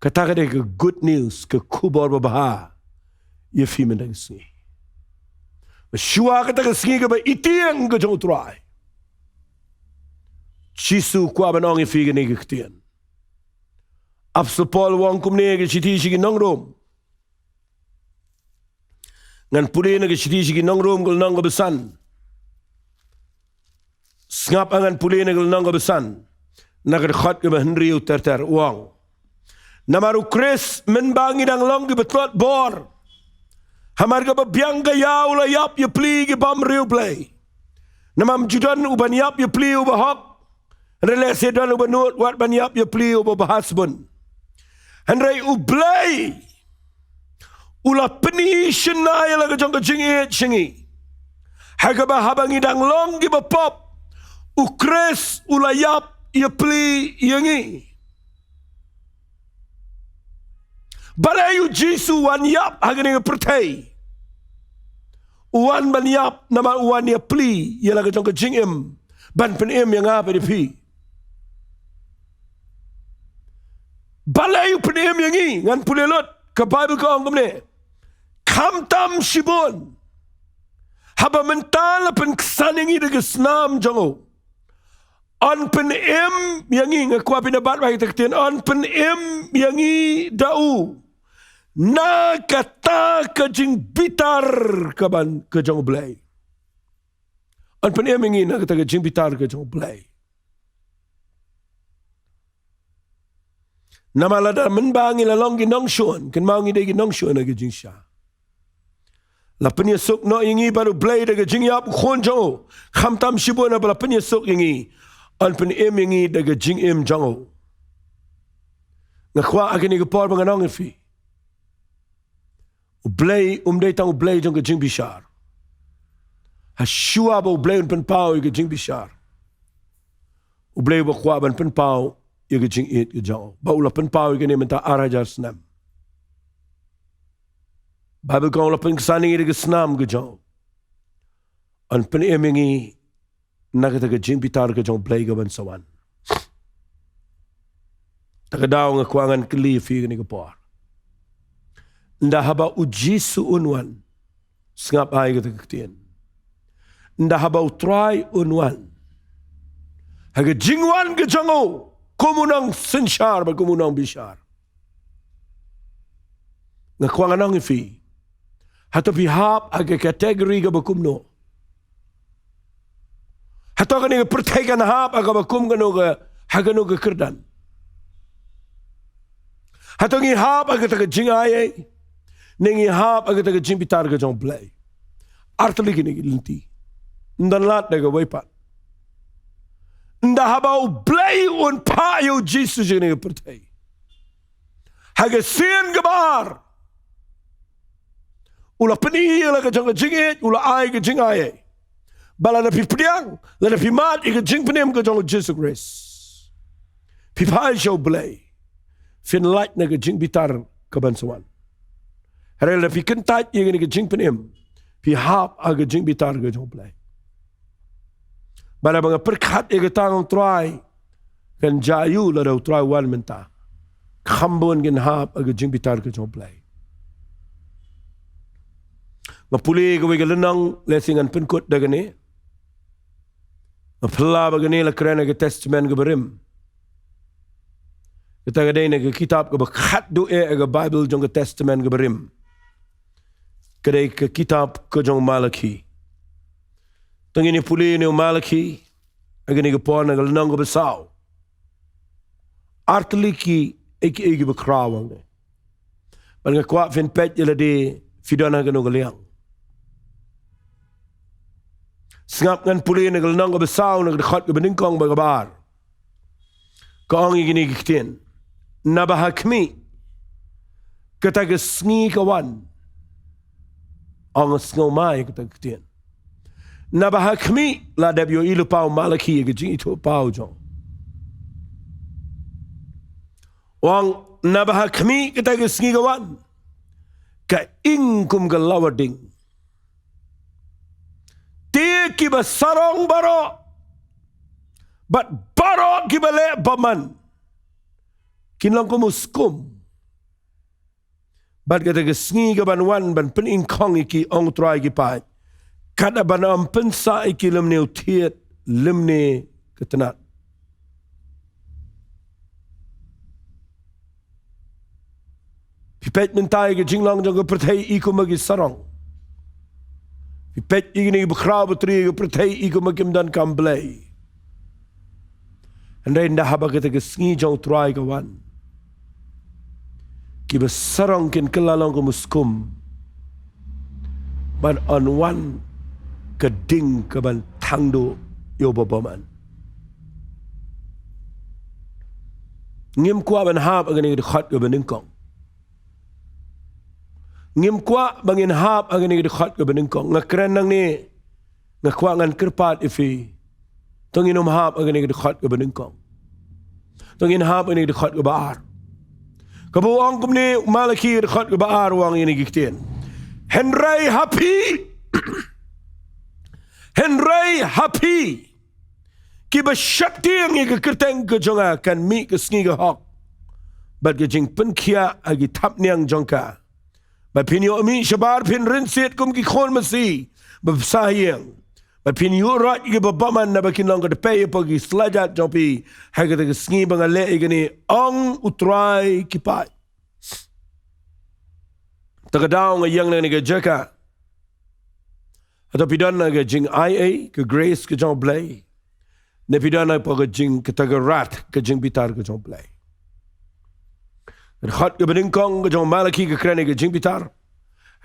Kata kata ke good news ke kubor babaha. Ye fi mendang singi. Shua kata ke singi ke ba itiang ke jong Trai. Chisu kwa banong ifi ke ni ke ketian. Apostol Paul wang kumne ke siti sigi nongrom. Ngan puli na ke siti sigi nongrom kul nong besan. Ngap angan puli na kul nong besan. Nakat khat ke Henry ter wang. Namaru Chris menbangi dang long ke betlot bor. Hamar ke biang ke yau la yap ye pli ke bam riu play. Namam judan uban yap ye pli ubahok. Relasi dan ubanut wat ban yap ye pli ubahasbun. Henry ublay ula penishin na ya laga jong kajingi chingi haga ba habang idang long gi ba pop ukres ula yap ya pli yangi balayu jisu wan yap haga ni pertai wan ban yap nama wan ya pli ya laga jong kajingim ban pen yang apa di pi Balai penem yang ini ngan pulelot ke Bible ko ang kumne kamtam shibon haba mental pen kesaning ide gesnam jango on pen yang ini ngakwa pinabat wa tekten on pen yang ini dau na kata ke jing bitar ke ban ke jango blai on pen yang ini na kata ke jing bitar ke jango blai. Nama lada menbangi lalong ginong syuan. Kan mau ngide ginong syuan na gijing siya. Lapanya sok no ingi baru blay da gijing yap khonjo. Khamtam shibo na bala panya sok ingi. An pen ingi da gijing jango. Ngakwa akin igapor mga nong ifi. Blay day tang blay jong gijing bishar. Hashua ba blay un pen pao gijing bishar. Blay ba kwa ban pen pao ya gijing it gijang. Baula pen pau gini minta arajar senam. Bible kau la pen kesani ide kesnam gijang. An pen emingi nakita ka jing pitar ka jong play ka bansawan. Takadaw nga kuangan kalifi ni kapor. Nda haba uji suunwan sngap ay ka taktian. Nda haba utray unwan. Haga jingwan ka jango kumunang sensyar ba kumunang bishar. Nga kuangan ang ifi. Hato pihap aga kategori ka bakumno. Hato ka nga pertay ka nahap aga bakum ka hagano ka kerdan. Hato nga ihap aga taga jingayay. Nang ihap aga taga jingpitar ka jong play. Artali ka nga linti. Ndan lat na ka waypat. Nda habaw play un payo Jesus nga pertay. Haga sin gabar. Ula peniyala ka jang jingit, ula ay ka jingayay. Bala na pipdiang, la na pimat ika jing penim ka jang Jesus Christ. Pipay siya blay. Fin light na ka jing bitar kabansawan. Harel na pikentat ika ni ka jing penim. Pihap aga jing bitar ka jang blay. Bala mga perkat ika tangong Trai. Kan Jia Aiu Lada Trai Wan Noh Mynta. Kambon kin hap aga jing bitar ka jang blay. Ngapuli kaway galanang lesingan penkut dagani. Ngapala bagani la keren aga testament gabarim. Kita gaday na kitab gabakat doe aga Bible jong testament gabarim. Kaday ka kitab ka jong Malaki. Tangini puli ni Malaki aga ni gapon na galanang gabasaw. Artli ki eki bakrawang ne. Bal nga kwa fin pet yala di fidana gano galiang. Sngap ngan puli nagalanang kabasaw nagdakot ka beningkong bagabar. Kaong iginigiktin. Nabahakmi. Katagasngi kawan. Ang sngaumay katagiktin. Nabahakmi la debyo ilupaw Malaki igajing ito paw jong. Wang nabahakmi katagasngi kawan. Kaingkum galawading. Kiba sarong baro. But baro kibale baman. Kinlang kumuskum. But kata kesngi kabanwan ban peningkong iki ong Trai kipat. Kada banam pensa iki lemne utiet lemne ketenat. Pipet mentai ke jinglang jang pertai iku magi sarong. Pipet ini berkeraw berteri pertai iku makim dan kamblay. Andai ndah haba kita kesngi jang Trai kawan. Kiba sarang kin kelalang ke muskum. Ban anwan keding keban tangdo yo babaman. Ngim kuat ban hab agani dekat ke beningkong. Ngim kwa bangin hap ang ini dekat ke beningkong. Ngakren nang ni ngakwa ngan kerpat ifi. Tongin hap ang ini dekat ke beningkong. Tongin hap ini dekat ke baar. Kabuang kum ni Malaki dekat ke baar wang ini giktin. Henry happy. Henry happy. Kiba syakti ang ikakerteng ke jonga kan mi ke sngi ke hok. Bat ke jing penkia agi tap niang jongka. Ba pinyo ami shabar pin rinsit kum ki khon masi babsayang ba pinyo rat ki babaman na bakin lang ka pay pagi slajat jopi haga ta sngi bangale igani ang Utrai kipat tagadaw nga yang na ni jaka ato pidan na ga jing ia ka grace ka jong play ne pidan na pa ga jing katagarat ka jing bitar ka jong play. Dekat ke beningkong ke jong Malaki ke kerana ke jing bitar.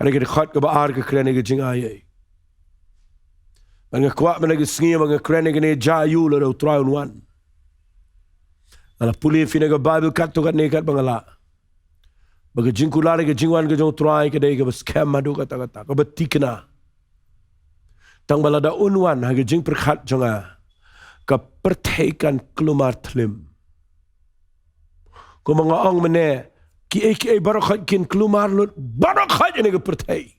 Ada ke dekat ke baar ke kerana ke jing ayai. Banga kuat mana ke sengi banga kerana ke ne Jia Aiu Lada Trai wan. Ala puli fina ke Bible kat tu kat ne kat bangala. Baga jing kulare ke jing wan ke jong Trai ke dai ke scam madu kata-kata. Ke betikna. Tang balada unwan ha ke jing perkhat jonga. Ke pertaikan kelumar tlim. Kung mga ang mene, ki barakat kin kelumar lut, barakat ini ke pertai.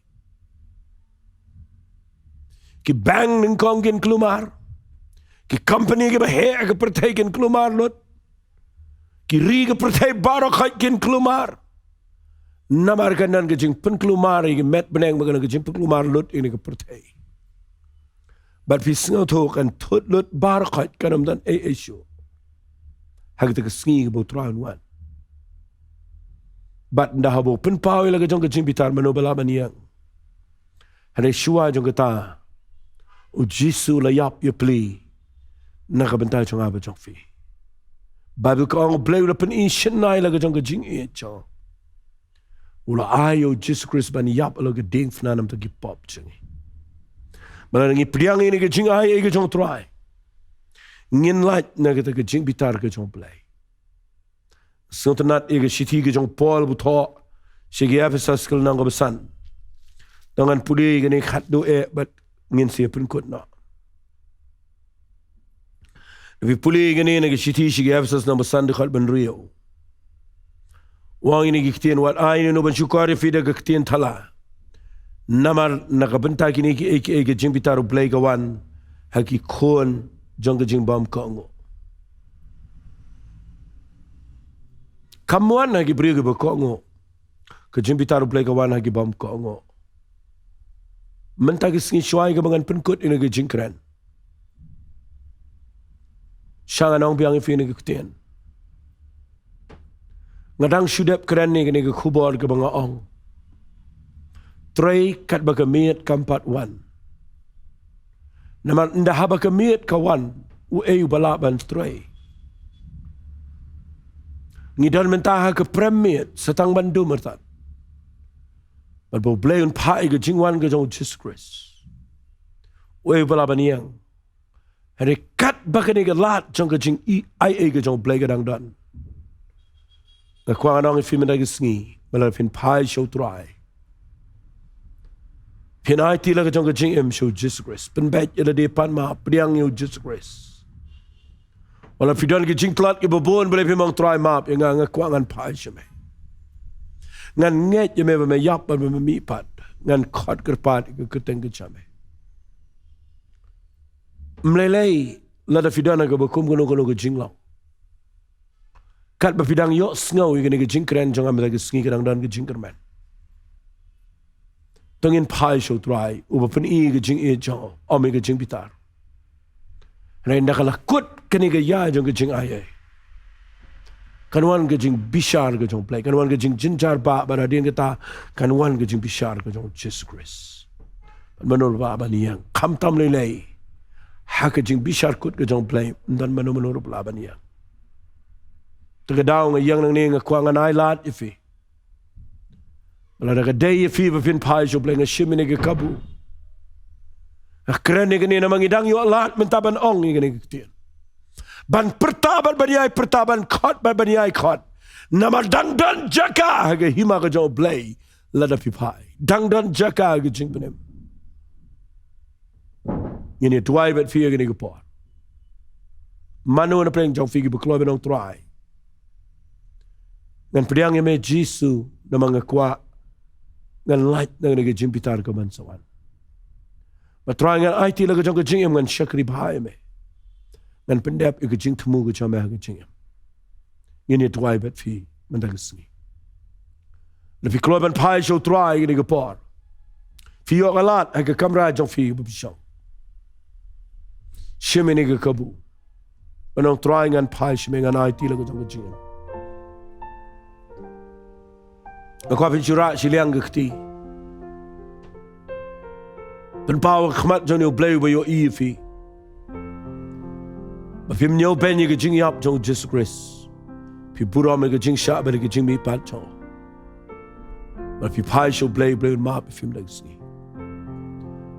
Ki bang ng kong kin kelumar, Ki company ke bahaya ke pertai kin kelumar lot. Ki ri ke pertai barokai kin kelumar. Namar kanan ke jing pen kelumar ke met beneng bagan ke jing pen kelumar lot ini ke pertai. But fi sngau to kan tot lot barokai kanam dan issue. Hagita ke sngi ke botraun wan. But ndah habo pen pau ila ke jong ke jing bitar manobala maniang. Hane shua jong ke ta. O Jisu la yap ye pli. Nakabentai chong aba chong fi. Bible ka ang blay ula pen in shenai la ke jong ke jing e chong. Ula ayo Jesus Christ ban yap ula ke ding fnanam to ki pop chong. Malangi priang ini ke jing ay ke jong try. Ngin light na ke jing bitar ke jong play. Sontanat ke shiti ke jong Paul buto shigi Ephesus kal nang besan. Dengan puli ke ni khat do but ngin sia pun kot na. Tapi puli ke ni ke shiti shigi Ephesus nang besan de khat ben rio. Wang ini kitien wat ay no ben shukari fi de kitien thala. Namar nakabenta kini ke jing bitar play kawan haki kon jong ke jing bam ka ngo. Kamuan lagi beri ke berkongo. Kejim bitar play kawan lagi bam kongo. Mentagi sengi syuai ke bangan penkut ini ke jingkren. Syangan orang biang ifi ini ke kutian. Ngadang syudep keren ni ke kubor ke bangan ong. Trai kat bakamiat kampat wan. Naman ndah bakamiat kawan. U'ayu balaban trai. Ngidan mentaha ke premier setang bandu mertat. Balbo blayon pai ke jingwan ke jong Jesus Christ. Wei balaban yang. Hari kat bakani ke lat jong ke jing ai ke jong blay ke dang dan. Ke kuang anong ifi mendag sengi. Balap fin pai show try. Fin ai tila ke jong ke jing show Jesus Christ. Penbet yala depan ma priang yu Jesus Christ. Walau fidan ke jing telat ke babon boleh memang try map yang ngakuangan pai syame. Ngan nget je me yap ban me mipat ngan khot kerpat ke keteng ke syame. Mlelei lada fidan ke bakum kono ke jing long. Kat ba fidang yo sngow ke jing keren jong am ke sngi kadang dan ke jing kerman. Tongin pai show try uba pen ke jing e jong ome ke jing bitar. Rai nak lakut kini ke ya jong ke jing ayai. Kanwan ke jing bishar ke jong play. Kanwan ke jing jinjar ba baradien kita. Kanwan ke jing bishar ke jong Jesus Christ. Manol ba baniyang kam tam lelei. Ha ke jing bishar kut ke jong play dan manol ba baniyang. Tegadaw ng yang nang ni ngakuangan ay lat ifi. Wala na ka day ifi ba fin pai jong play nga shimini ke kabu. Keren ni kini namang idang yu alat mentaban ong ni kini ketian. Ban pertaban baniai pertaban kot ban baniai kot. Nama dang dan jaka haga hima ka jauh blay lada pipai. Dang dan jaka haga jing benem. Ini tuai bet fia kini kepor. Manu na preng jauh figi berkeluar benong Trai. Ngan pediang yang me Jisu namang ngakwa ngan light na kini jing pitar ka mansawan. Matrai ngan ai ti la ke jong ke jing em ngan syakri bahai me. Ngan pendep ke jing temu ke jong me ke jing em. Ini tuai bet fi mendag sengi. Lepi keluar ban pai show try ni ke por. Fi yo galat ai ke kamera jong fi bu pisau. Shime ni ke kabu. Anong try ngan pai shime ngan ai ti la ke jong ke jing em. Aku apin syurak siliang ke keti. Penpau khmat jong yo blay ba yo ifi. Ba fim nyo ben ye ke jing yap jong Jesus Christ. Pi bura me ke jing sha ba ke jing mi pat jong. Ba fi pai show blay ma ba fim lag sni.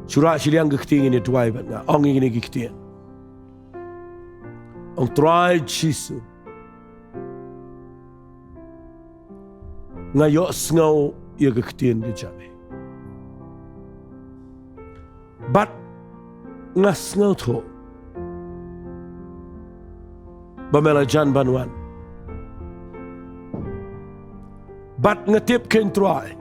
Shura shiliang ke kting ni tuai ba nga ong ni ke kting. Ong try Jesus. Nga yo sngow ye ke kting ke jame. But ngas ngau tho bamela jan banwan but ngatip ken Trai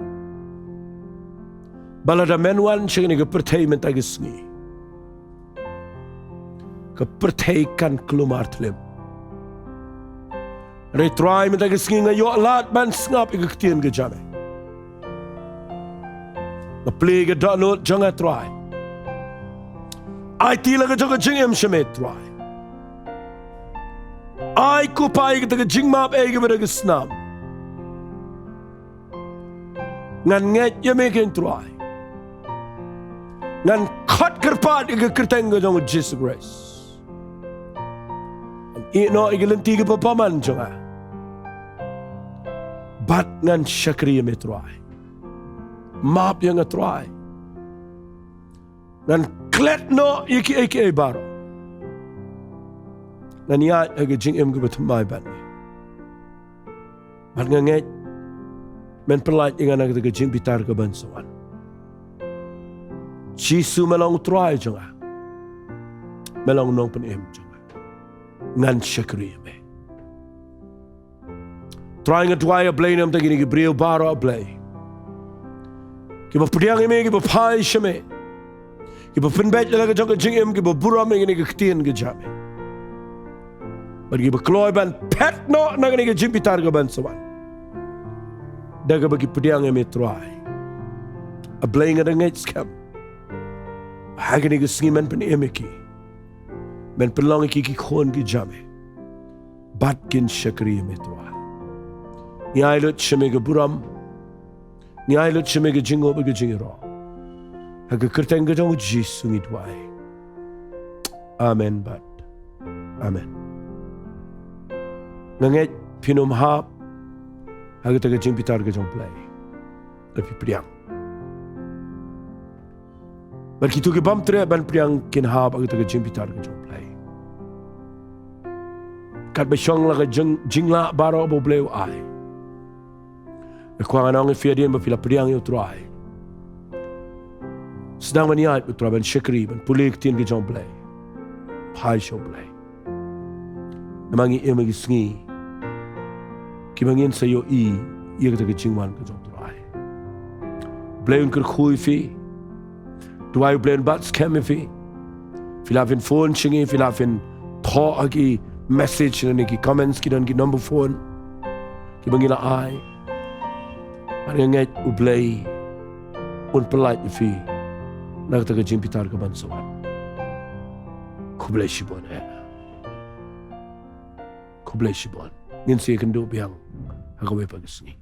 balada menwan shing ni pertai mentagi sngi kepertaikan kelumar telem. Ray try minta kesengi ngayok lat ban sengap ika ketien ke jame. Ngeplay ke download jangan try. IT laga jangan jengem syame try. Ai kupai kita ke jing map ke pada ke senam. Ngan nget ya making try. Ngan kat kerpat ika kerteng ke jangan Jesus Grace. Ino ika lenti ke papaman jangan. Bat ngan syakri ya try. Map yang try. Ngan klet no iki baro. Ngan yat aga jing ke betumai ban. Bat ngan men perlait dengan aga ke jing bitar ke bansuan. Jisu melong try jangan. Melong nong penem jangan. Ngan syakri me. Try ngan try ablay nam tagi ni brio baro ablay. Kiba pediang me kiba pai shame. Kiba penbet laga jangan jing kiba buram ni ke ketien ke jame. Bagi berkeluar ban pet no nak ni ke jing bitar ke bansuan. Daga bagi pediang me try. Ablay ngan ngai scam. Hagani ke sengiman pen emeki. Men pelong ki khon ki jame. Batkin syakri me try. Ni ailut shame ke buram. Ni ailut shame ke jingo ke jingiro. Haga kerteng ke jong jisu ngi twai. Amen bat. Amen. Nganget pinum hap. Haga taga jing pitar ke jong play. Tapi priang. Begitu ke bam tre ban priang kin hap haga taga jing pitar ke jong play. Kat besyong laga jingla baro bo bleu ai. Kuangan orang P.R.DIEN berpila priang yo try. Sedang maniat utara ban syakri ban pulih ketien ke jong play. Pai show play. Namangi emagi sengi. Kimangin sayo ia kata ke jingwan ke jong try. Play un kerkhui fi. Tuai play un bat scam fi. Filafin phone chingi filafin tho agi message na ki comments ki dan ki number phone. Kimangila ai. Nganget ublay un pelait fi nak tak jing pitar ke bansuan. Kublay shibon Kublay shibon. Ngin siya kendo biyang hagawe pagisni.